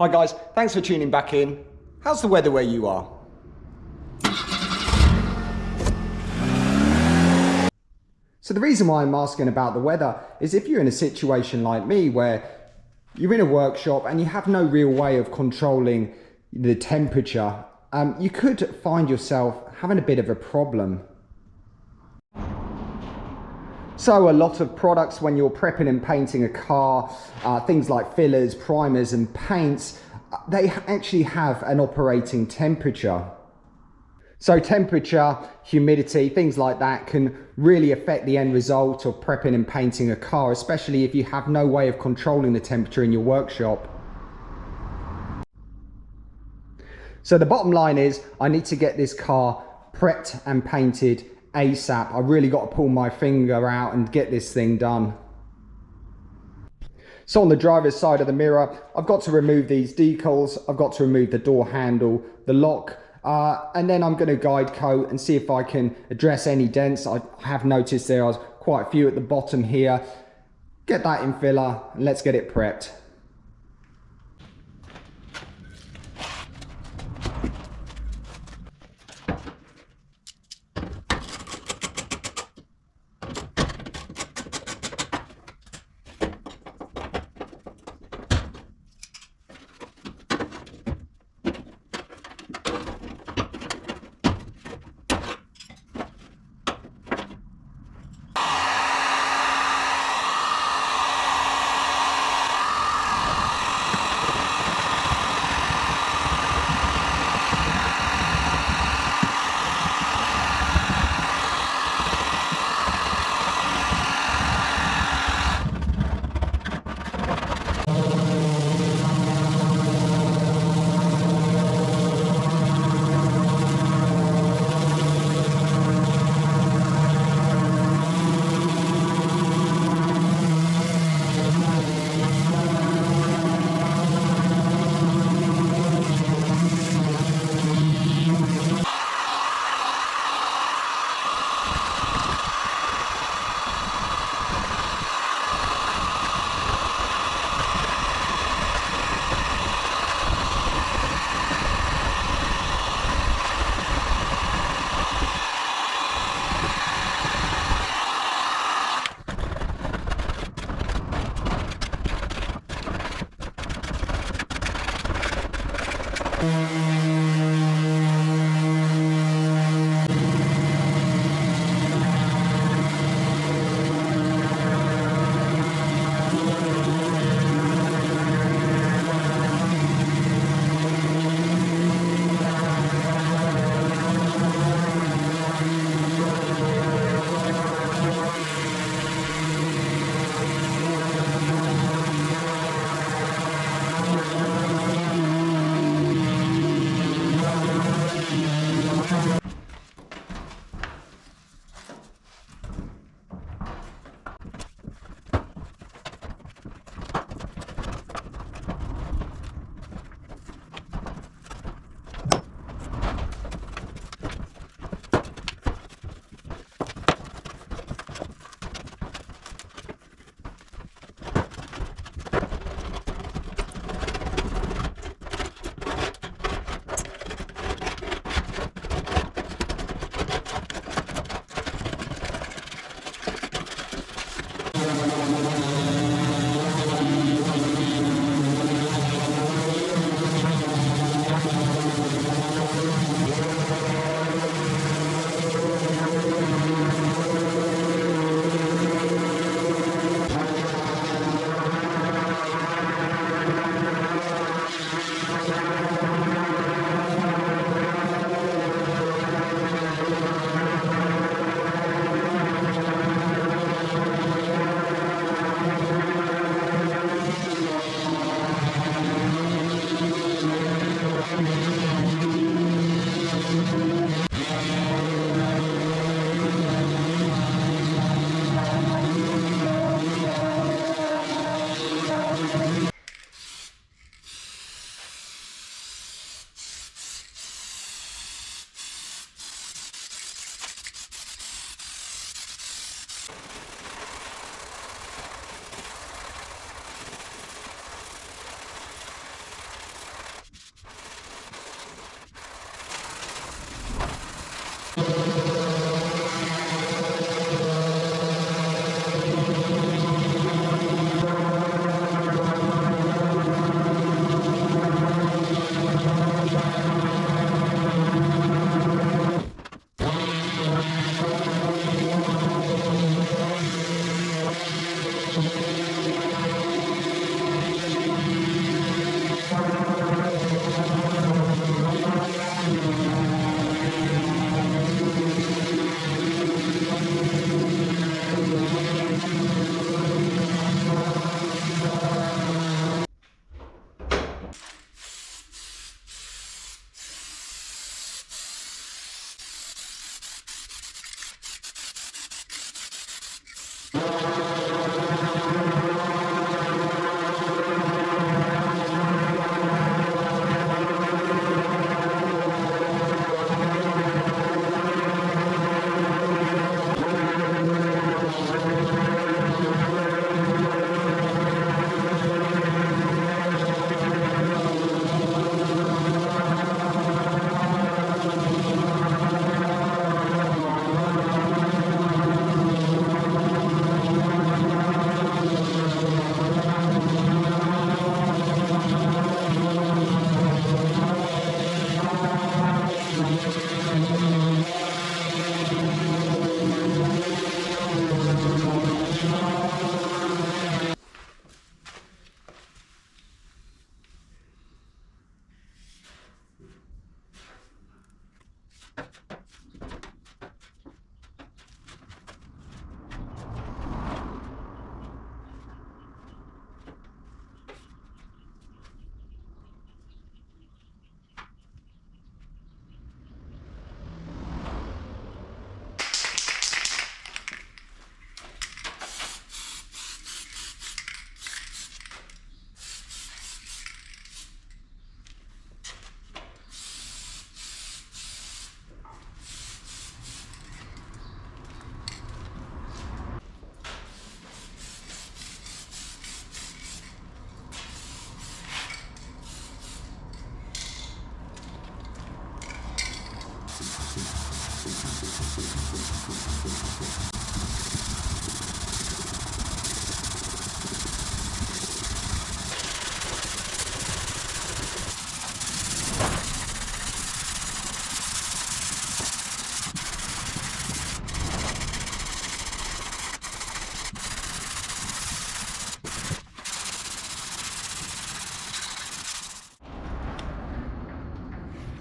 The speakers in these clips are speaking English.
Hi guys, thanks for tuning back in. How's the weather where you are? So the reason why I'm asking about the weather is if you're in a situation like me where you're in a workshop and you have no real way of controlling the temperature, you could find yourself having a bit of a problem. So a lot of products when you're prepping and painting a car, things like fillers, primers and paints, they actually have an operating temperature. So temperature, humidity, things like that can really affect the end result of prepping and painting a car, especially if you have no way of controlling the temperature in your workshop. So the bottom line is I need to get this car prepped and painted ASAP. I really got to pull my finger out and get this thing done. So on the driver's side of the mirror, I've got to remove these decals, I've got to remove the door handle, the lock, and then I'm going to guide coat and see if I can address any dents. I have noticed there are quite a few at the bottom here. Get that in filler and let's get it prepped.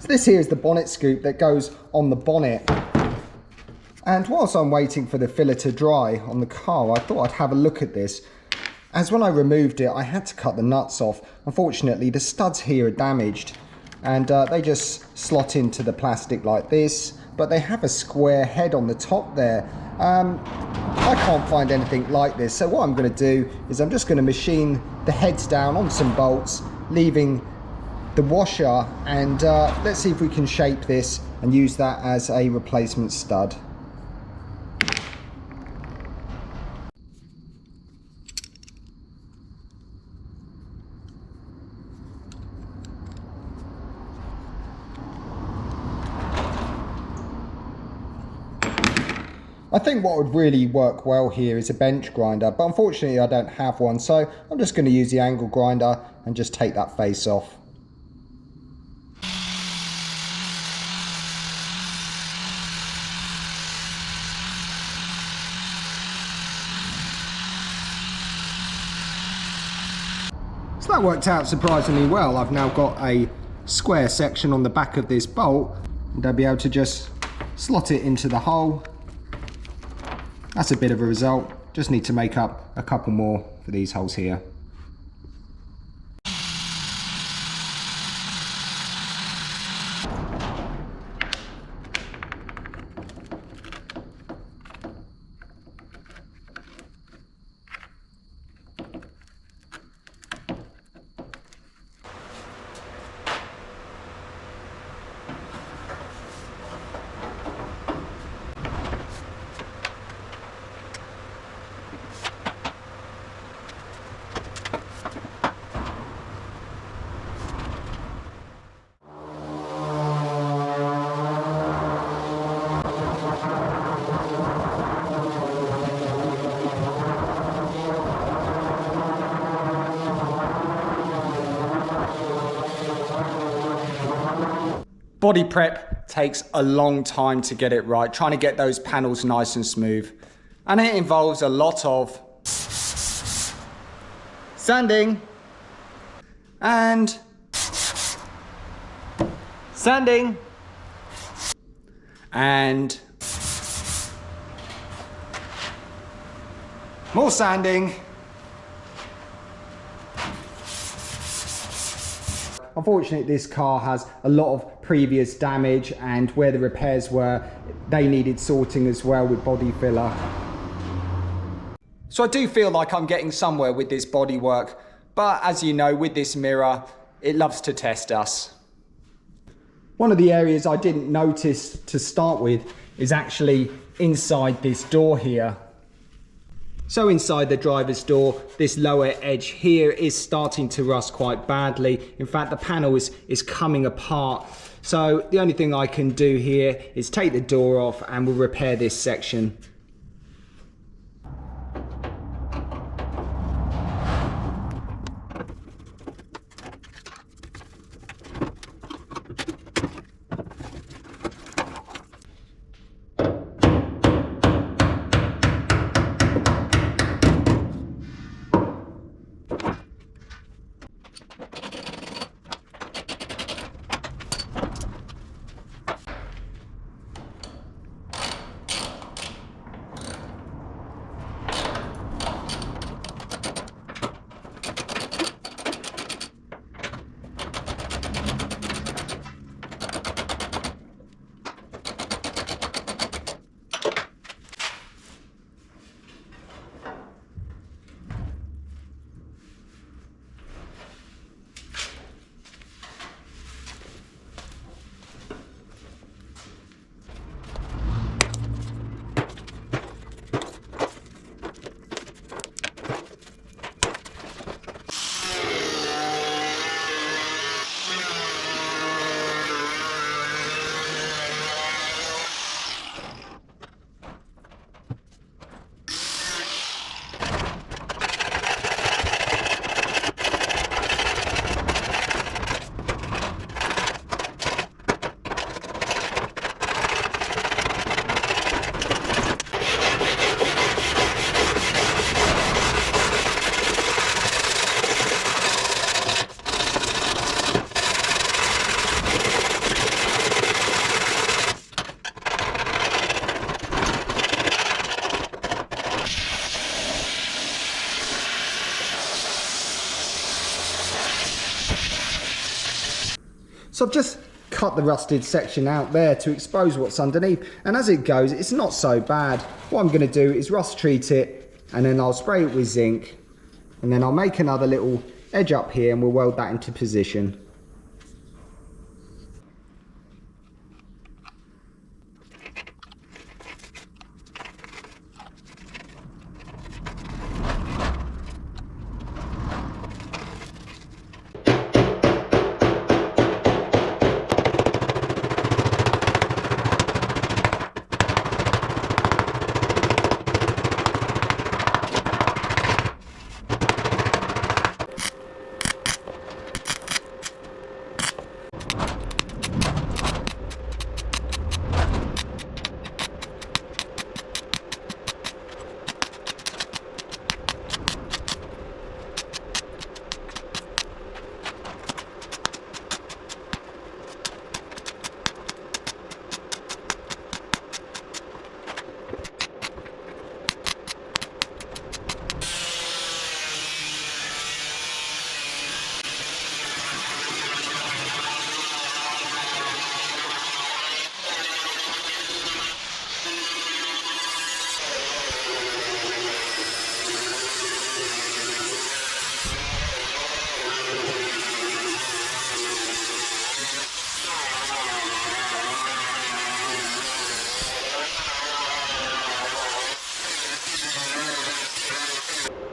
So this here is the bonnet scoop that goes on the bonnet. And whilst I'm waiting for the filler to dry on the car, I thought I'd have a look at this. As when I removed it, I had to cut the nuts off. Unfortunately, the studs here are damaged, and they just slot into the plastic like this, but they have a square head on the top there. I can't find anything like this, so what I'm going to do is I'm just going to machine the heads down on some bolts, leaving the washer, and let's see if we can shape this and use that as a replacement stud. I think what would really work well here is a bench grinder, but unfortunately I don't have one, so I'm just going to use the angle grinder and just take that face off. So that worked out surprisingly well. I've now got a square section on the back of this bolt, and I'll be able to just slot it into the hole. That's a bit of a result. Just need to make up a couple more for these holes here. Body prep takes a long time to get it right, trying to get those panels nice and smooth. And it involves a lot of sanding and sanding and more sanding. Unfortunately, this car has a lot of previous damage, and where the repairs were, they needed sorting as well with body filler. So I do feel like I'm getting somewhere with this bodywork, but as you know, with this Mira, it loves to test us. One of the areas I didn't notice to start with is actually inside this door here. So inside the driver's door, this lower edge here is starting to rust quite badly. In fact, the panel is coming apart. So the only thing I can do here is take the door off and we'll repair this section. So I've just cut the rusted section out there to expose what's underneath, and as it goes, it's not so bad. What I'm going to do is rust treat it, and then I'll spray it with zinc, and then I'll make another little edge up here and we'll weld that into position.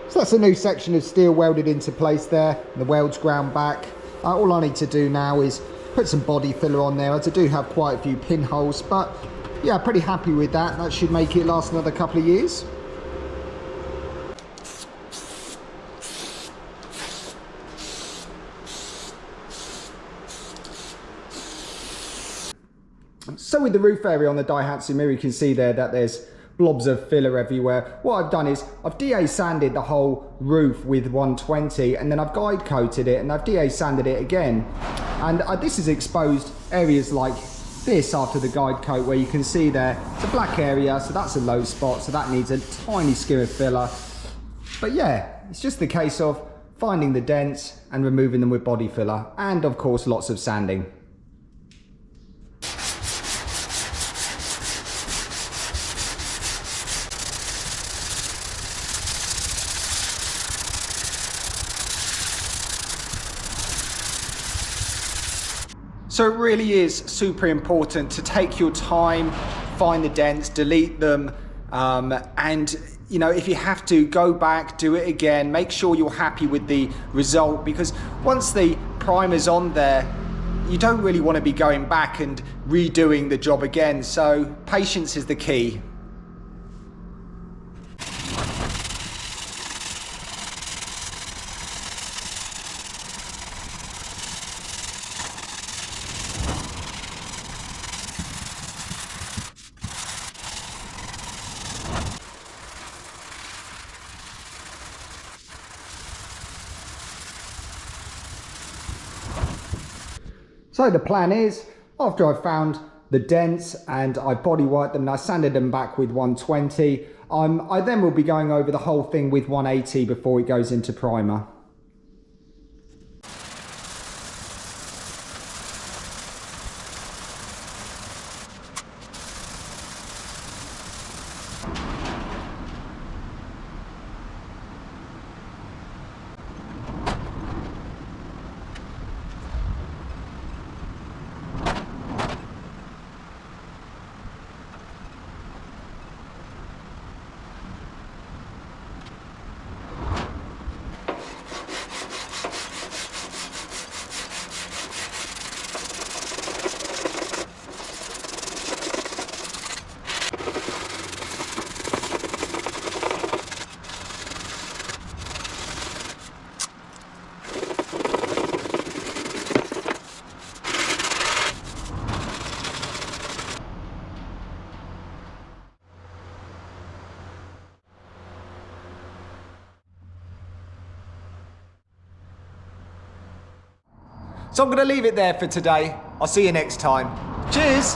So that's a new section of steel welded into place there. The weld's ground back. All I need to do now is put some body filler on there. I do have quite a few pinholes, but yeah, pretty happy with that. That should make it last another couple of years. So with the roof area on the Daihatsu Mira, you can see there that there's blobs of filler everywhere. What I've done is I've DA sanded the whole roof with 120, and then I've guide coated it and I've DA sanded it again. And this has exposed areas like this after the guide coat, where you can see there it's a black area, so that's a low spot, so that needs a tiny skim of filler. But yeah, it's just the case of finding the dents and removing them with body filler, and of course lots of sanding. So it really is super important to take your time, find the dents, delete them, and you know, if you have to, go back, do it again, make sure you're happy with the result, because once the primer's on there, you don't really want to be going back and redoing the job again. So patience is the key. So the plan is, after I've found the dents and I bodyworked them and I sanded them back with 120, I then will be going over the whole thing with 180 before it goes into primer. So I'm going to leave it there for today. I'll see you next time. Cheers!